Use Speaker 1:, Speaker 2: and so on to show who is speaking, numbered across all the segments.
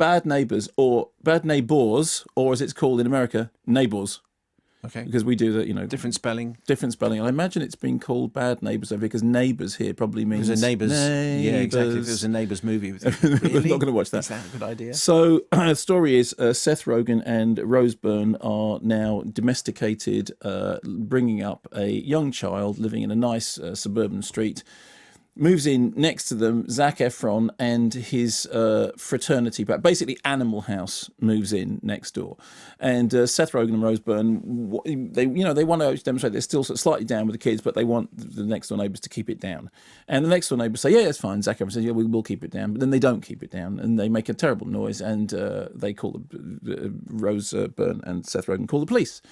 Speaker 1: Bad Neighbours, or Bad Neighbours, or as it's called in America, Neighbours.
Speaker 2: Okay.
Speaker 1: Because we do that,
Speaker 2: different spelling.
Speaker 1: Different spelling. And I imagine it's been called Bad Neighbours over here because neighbours here probably means
Speaker 2: There's a neighbours. Yeah, exactly. If there's a neighbours movie. Really?
Speaker 1: We're not going to watch that.
Speaker 2: Is that a good idea?
Speaker 1: So the story is Seth Rogen and Rose Byrne are now domesticated, bringing up a young child living in a nice suburban street. Moves in next to them, Zac Efron and his fraternity, but basically Animal House moves in next door, and Seth Rogen and Rose Byrne, they want to demonstrate they're still slightly down with the kids, but they want the next door neighbours to keep it down. And the next door neighbours say, yeah, it's fine. Zac Efron says, yeah, we will keep it down, but then they don't keep it down, and they make a terrible noise, and they call Rose Byrne and Seth Rogen call the police,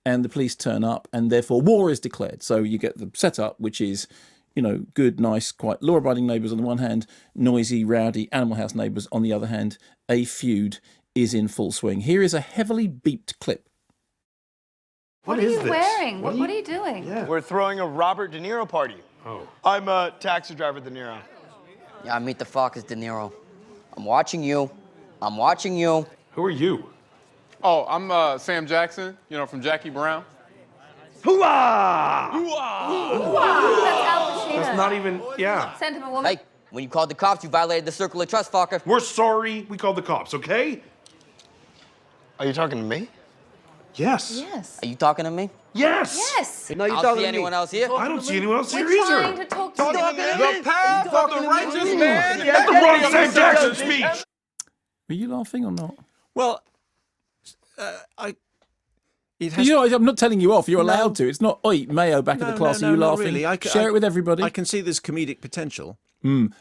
Speaker 1: and the police turn up, and therefore war is declared. So you get the setup, which is, good, nice, quite law-abiding neighbours on the one hand, noisy, rowdy Animal House neighbours on the other hand. A feud is in full swing. Here is a heavily beeped clip.
Speaker 3: What are you wearing? What are you doing?
Speaker 4: Yeah. We're throwing a Robert De Niro party. Oh. I'm a taxi driver, De Niro.
Speaker 5: Yeah, meet the fuck is De Niro. I'm watching you. I'm watching you.
Speaker 6: Who are you?
Speaker 7: Oh, I'm Sam Jackson, from Jackie Brown.
Speaker 6: Hooah!
Speaker 3: That's Al Pacino.
Speaker 6: That's not even, yeah.
Speaker 3: Sent him a woman.
Speaker 5: Hey, when you called the cops, you violated the circle of trust, fucker.
Speaker 6: We're sorry. We called the cops, okay?
Speaker 4: Are you talking to me?
Speaker 6: Yes.
Speaker 3: Yes.
Speaker 5: Are you talking to me?
Speaker 6: Yes.
Speaker 3: Yes.
Speaker 6: No, you're
Speaker 5: I don't see anyone else here.
Speaker 6: I don't see anyone else here
Speaker 3: We're
Speaker 6: either.
Speaker 3: trying to talk to you.
Speaker 7: The path of the righteous man.
Speaker 6: That's the wrong Sam Jackson speech.
Speaker 1: Are you laughing or not?
Speaker 2: Well, it has
Speaker 1: I'm not telling you off. You're allowed to. It's not, oi, Mayo back at the class. Are you
Speaker 2: not
Speaker 1: laughing?
Speaker 2: really.
Speaker 1: Share it with everybody.
Speaker 2: I can see there's comedic potential.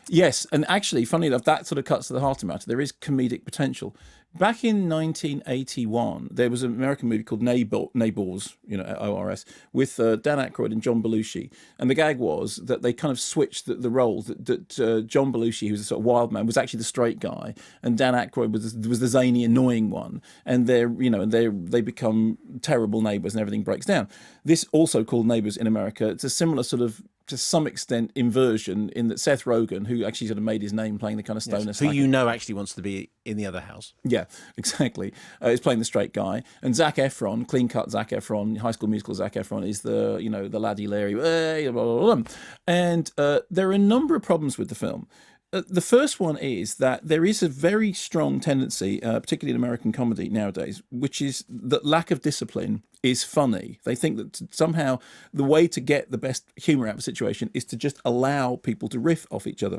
Speaker 1: Yes, and actually, funny enough, that sort of cuts to the heart of the matter. There is comedic potential. Back in 1981, there was an American movie called Neighbours, ORS, with Dan Aykroyd and John Belushi. And the gag was that they kind of switched the roles. That John Belushi, who was a sort of wild man, was actually the straight guy, and Dan Aykroyd was the zany, annoying one. And they become terrible neighbours, and everything breaks down. This also called Neighbours in America. It's a similar sort of, to some extent, inversion in that Seth Rogen, who actually sort of made his name playing the kind of stoner,
Speaker 2: Yes, who actually wants to be in the other house.
Speaker 1: Yeah, exactly. Is playing the straight guy, and Zac Efron, clean cut Zac Efron, High School Musical Zac Efron, is the the laddie Larry, blah, blah, blah. And there are a number of problems with the film. The first one is that there is a very strong tendency, particularly in American comedy nowadays, which is that lack of discipline is funny. They think that somehow the way to get the best humour out of a situation is to just allow people to riff off each other.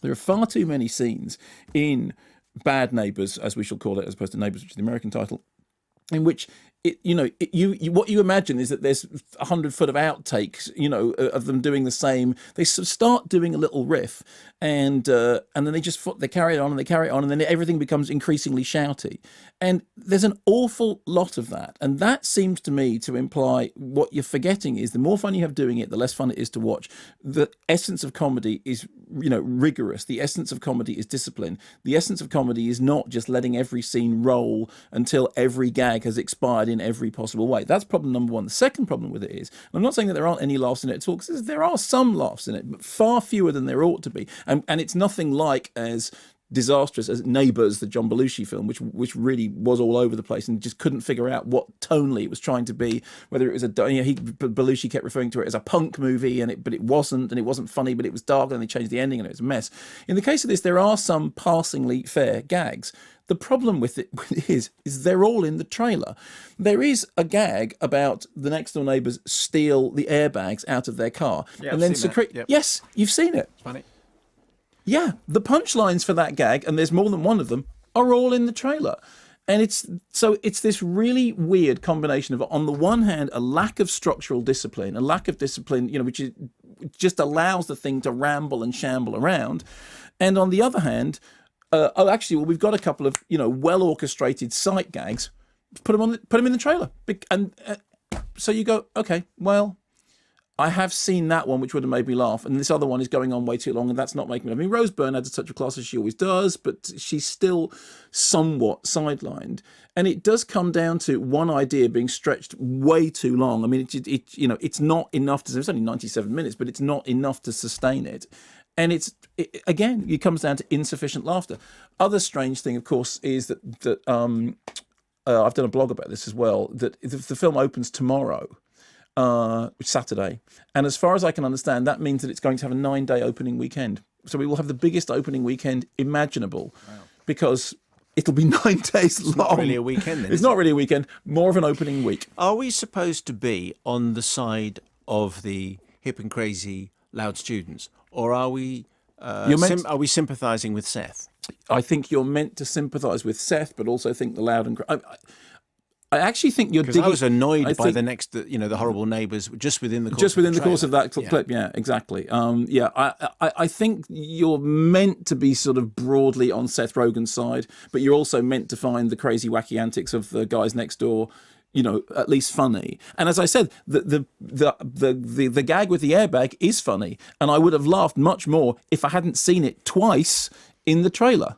Speaker 1: There are far too many scenes in Bad Neighbours, as we shall call it, as opposed to Neighbours, which is the American title, in which what you imagine is that there's 100 foot of outtakes, of them doing the same. They sort of start doing a little riff, and then they carry it on and they carry it on, and then everything becomes increasingly shouty. And there's an awful lot of that, and that seems to me to imply what you're forgetting is the more fun you have doing it, the less fun it is to watch. The essence of comedy is rigorous. The essence of comedy is discipline. The essence of comedy is not just letting every scene roll until every gag has expired in every possible way. That's problem number one. The second problem with it is, and I'm not saying that there aren't any laughs in it at all, because there are some laughs in it, but far fewer than there ought to be. And it's nothing like as disastrous as Neighbours, the John Belushi film, which really was all over the place and just couldn't figure out what tonally it was trying to be. Whether it was Belushi kept referring to it as a punk movie, but it wasn't funny, but it was dark, and they changed the ending, and it was a mess. In the case of this, there are some passingly fair gags. The problem with it is they're all in the trailer. There is a gag about the next door neighbours steal the airbags out of their car and then secrete. Yep. Yes, you've seen it.
Speaker 2: It's funny.
Speaker 1: Yeah, the punchlines for that gag, and there's more than one of them, are all in the trailer. And it's this really weird combination of, on the one hand, a lack of structural discipline, which just allows the thing to ramble and shamble around, and on the other hand, we've got a couple of well orchestrated sight gags. Put them in the trailer, and so you go, okay, well, I have seen that one, which would have made me laugh, and this other one is going on way too long, and that's not making me laugh. I mean, Rose Byrne adds a touch of class as she always does, but she's still somewhat sidelined, and it does come down to one idea being stretched way too long. I mean, it's not enough to. It's only 97 minutes, but it's not enough to sustain it. and again, it comes down to insufficient laughter. Other strange thing, of course, is that I've done a blog about this as well, that the film opens tomorrow, which is Saturday, and as far as I can understand, that means that it's going to have a 9-day opening weekend. So we will have the biggest opening weekend imaginable, because it'll be 9 days long. It's
Speaker 2: not really a weekend then,
Speaker 1: It's not really a weekend, more of an opening week.
Speaker 2: Are we supposed to be on the side of the hip and crazy loud students, or are we are we sympathising with Seth?
Speaker 1: I think you're meant to sympathise with Seth, but also think the loud and I actually think you're digging.
Speaker 2: I was annoyed by the horrible neighbours just within the
Speaker 1: course of that clip. Yeah, exactly. I think you're meant to be sort of broadly on Seth Rogen's side, but you're also meant to find the crazy wacky antics of the guys next door, at least funny. And as I said, the gag with the airbag is funny, and I would have laughed much more if I hadn't seen it twice in the trailer.